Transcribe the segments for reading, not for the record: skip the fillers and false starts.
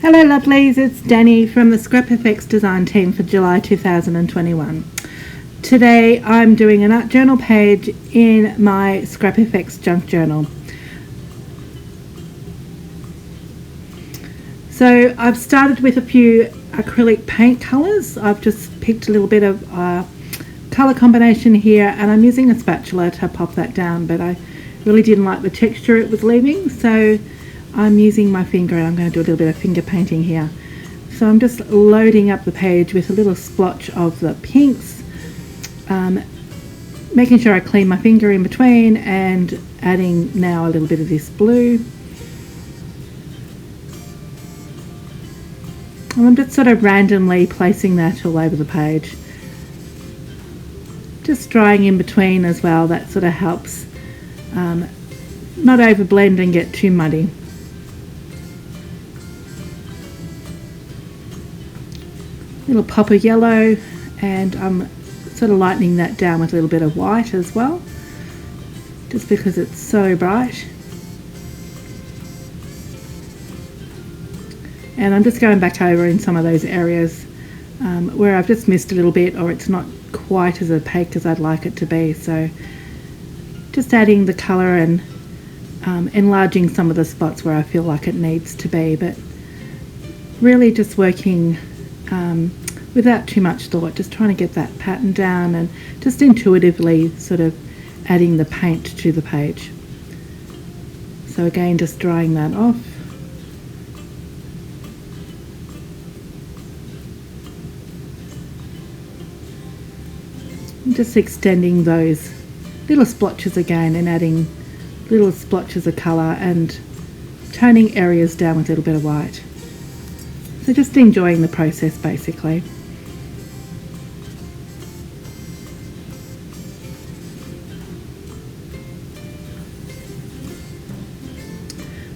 Hello lovelies, it's Danny from the ScrapFX design team for July 2021. Today I'm doing an art journal page in my ScrapFX junk journal. So I've started with a few acrylic paint colours. I've just picked a little bit of colour combination here and I'm using a spatula to pop that down, but I really didn't like the texture it was leaving, so I'm using my finger and I'm going to do a little bit of finger painting here. So I'm just loading up the page with a little splotch of the pinks, making sure I clean my finger in between and adding now a little bit of this blue. And I'm just sort of randomly placing that all over the page. Just drying in between as well, that sort of helps not over blend and get too muddy. Little pop of yellow, and I'm sort of lightening that down with a little bit of white as well, just because it's so bright. And I'm just going back over in some of those areas where I've just missed a little bit, or it's not quite as opaque as I'd like it to be. So just adding the colour and enlarging some of the spots where I feel like it needs to be, but really just working without too much thought, just trying to get that pattern down and just intuitively sort of adding the paint to the page. So again, just drying that off. And just extending those little splotches again and adding little splotches of colour and toning areas down with a little bit of white. So just enjoying the process basically.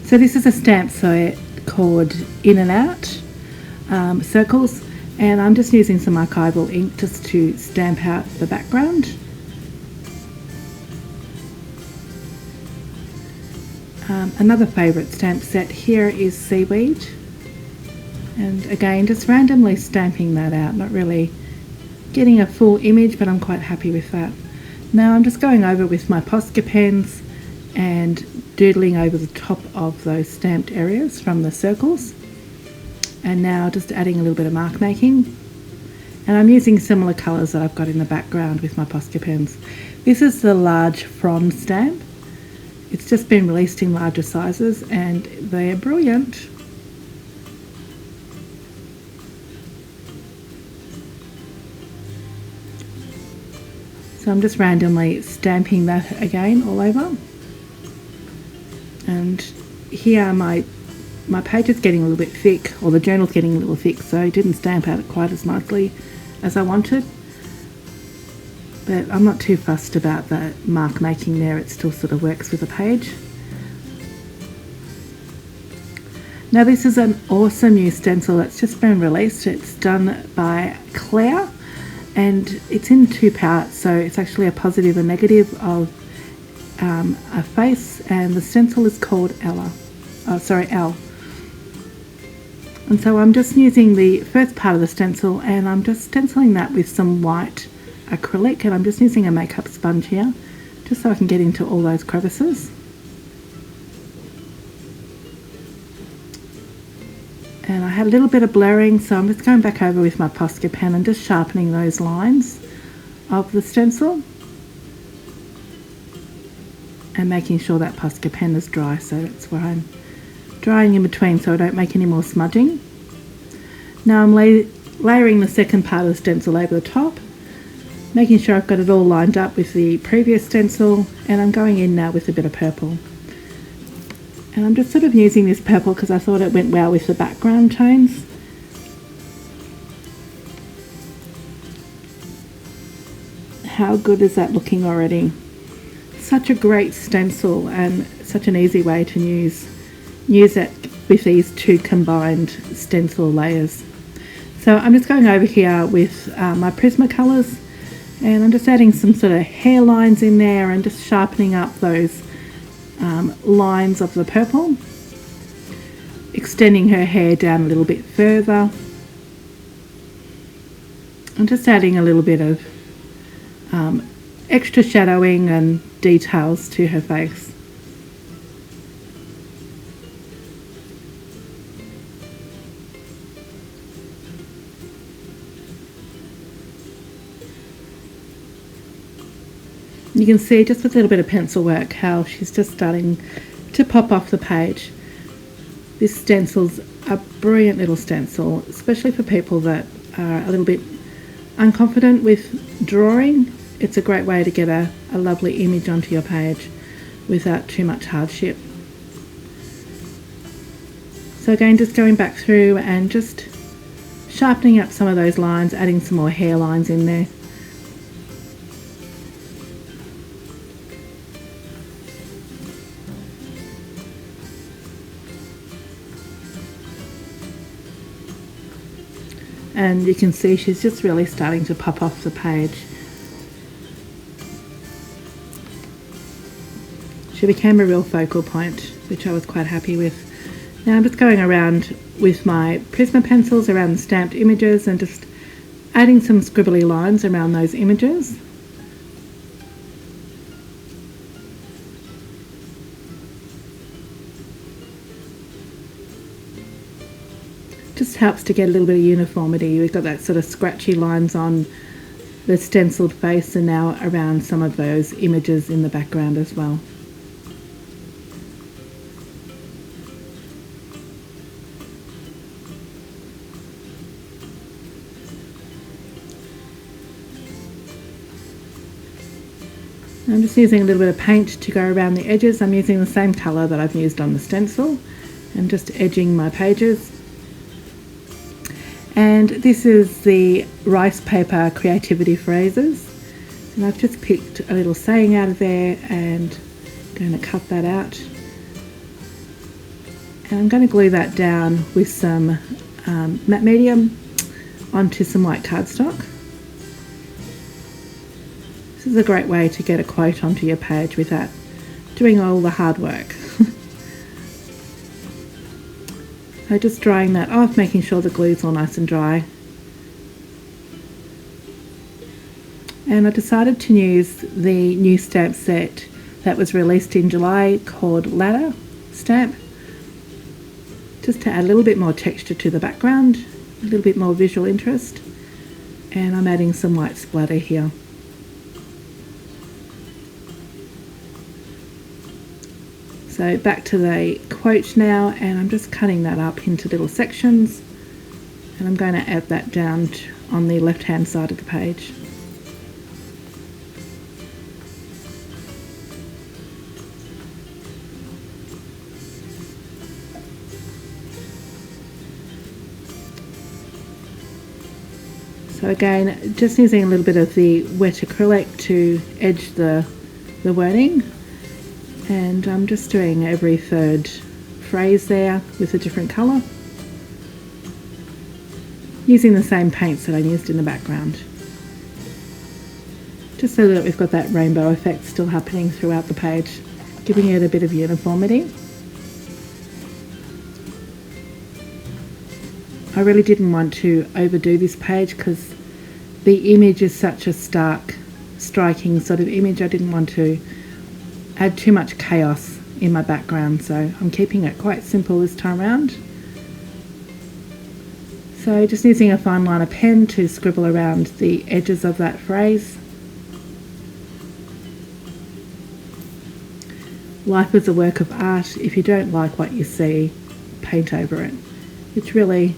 So this is a stamp set called In and Out Circles, and I'm just using some archival ink just to stamp out the background. Another favourite stamp set here is Seaweed. And again, just randomly stamping that out, not really getting a full image, but I'm quite happy with that. Now I'm just going over with my Posca pens and doodling over the top of those stamped areas from the circles. And now just adding a little bit of mark making. And I'm using similar colours that I've got in the background with my Posca pens. This is the large frond stamp. It's just been released in larger sizes and they're brilliant. So I'm just randomly stamping that again all over. And here my page is getting a little bit thick, or the journal's getting a little thick, so it didn't stamp out quite as nicely as I wanted. But I'm not too fussed about the mark making there, it still sort of works with the page. Now this is an awesome new stencil that's just been released. It's done by Claire. And it's in two parts, so it's actually a positive and negative of a face, and the stencil is called Elle. And so I'm just using the first part of the stencil and I'm just stenciling that with some white acrylic, and I'm just using a makeup sponge here just so I can get into all those crevices. And I had a little bit of blurring, so I'm just going back over with my Posca pen and just sharpening those lines of the stencil and making sure that Posca pen is dry, so that's where I'm drying in between so I don't make any more smudging. Now I'm layering the second part of the stencil over the top, making sure I've got it all lined up with the previous stencil, and I'm going in now with a bit of purple. And I'm just sort of using this purple because I thought it went well with the background tones. How good is that looking already? Such a great stencil and such an easy way to use it with these two combined stencil layers. So I'm just going over here with my Prismacolors, and I'm just adding some sort of hairlines in there and just sharpening up those lines of the purple. extending her hair down a little bit further. I'm just adding a little bit of extra shadowing and details to her face. You can see just with a little bit of pencil work how she's just starting to pop off the page. This stencil's a brilliant little stencil, especially for people that are a little bit unconfident with drawing. It's a great way to get a lovely image onto your page without too much hardship. So again, just going back through and just sharpening up some of those lines, adding some more hairlines in there. And you can see she's just really starting to pop off the page. She became a real focal point, which I was quite happy with. Now I'm just going around with my Prisma pencils around the stamped images and just adding some scribbly lines around those images. Just helps to get a little bit of uniformity. We've got that sort of scratchy lines on the stenciled face and now around some of those images in the background as well. I'm just using a little bit of paint to go around the edges. I'm using the same colour that I've used on the stencil and just edging my pages. And this is the rice paper creativity phrases, and I've just picked a little saying out of there and I'm going to cut that out, and I'm going to glue that down with some matte medium onto some white cardstock. This is a great way to get a quote onto your page without doing all the hard work. So just drying that off, making sure the glue's all nice and dry. And I decided to use the new stamp set that was released in July called Ladder Stamp, just to add a little bit more texture to the background, a little bit more visual interest. And I'm adding some white splatter here. So back to the quote now, and I'm just cutting that up into little sections, and I'm going to add that down on the left hand side of the page. So again, just using a little bit of the wet acrylic to edge the wording. And I'm just doing every third phrase there with a different colour, using the same paints that I used in the background, just so that we've got that rainbow effect still happening throughout the page, giving it a bit of uniformity. I really didn't want to overdo this page because the image is such a stark, striking sort of image. I didn't want to add too much chaos in my background, so I'm keeping it quite simple this time around. So just using a fine liner pen to scribble around the edges of that phrase. Life is a work of art. If you don't like what you see, paint over it. It's really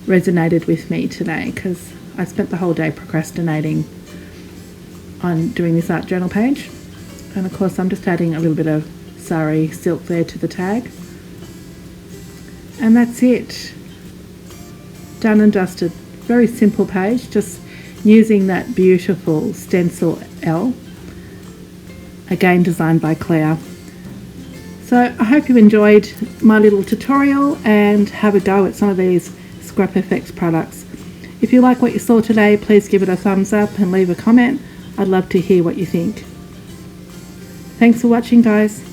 resonated with me today because I spent the whole day procrastinating on doing this art journal page. And of course I'm just adding a little bit of sari silk there to the tag. And that's it. Done and dusted. Very simple page, just using that beautiful stencil Elle, again designed by Claire. So I hope you enjoyed my little tutorial and have a go at some of these ScrapFX products. If you like what you saw today, please give it a thumbs up and leave a comment. I'd love to hear what you think. Thanks for watching, guys.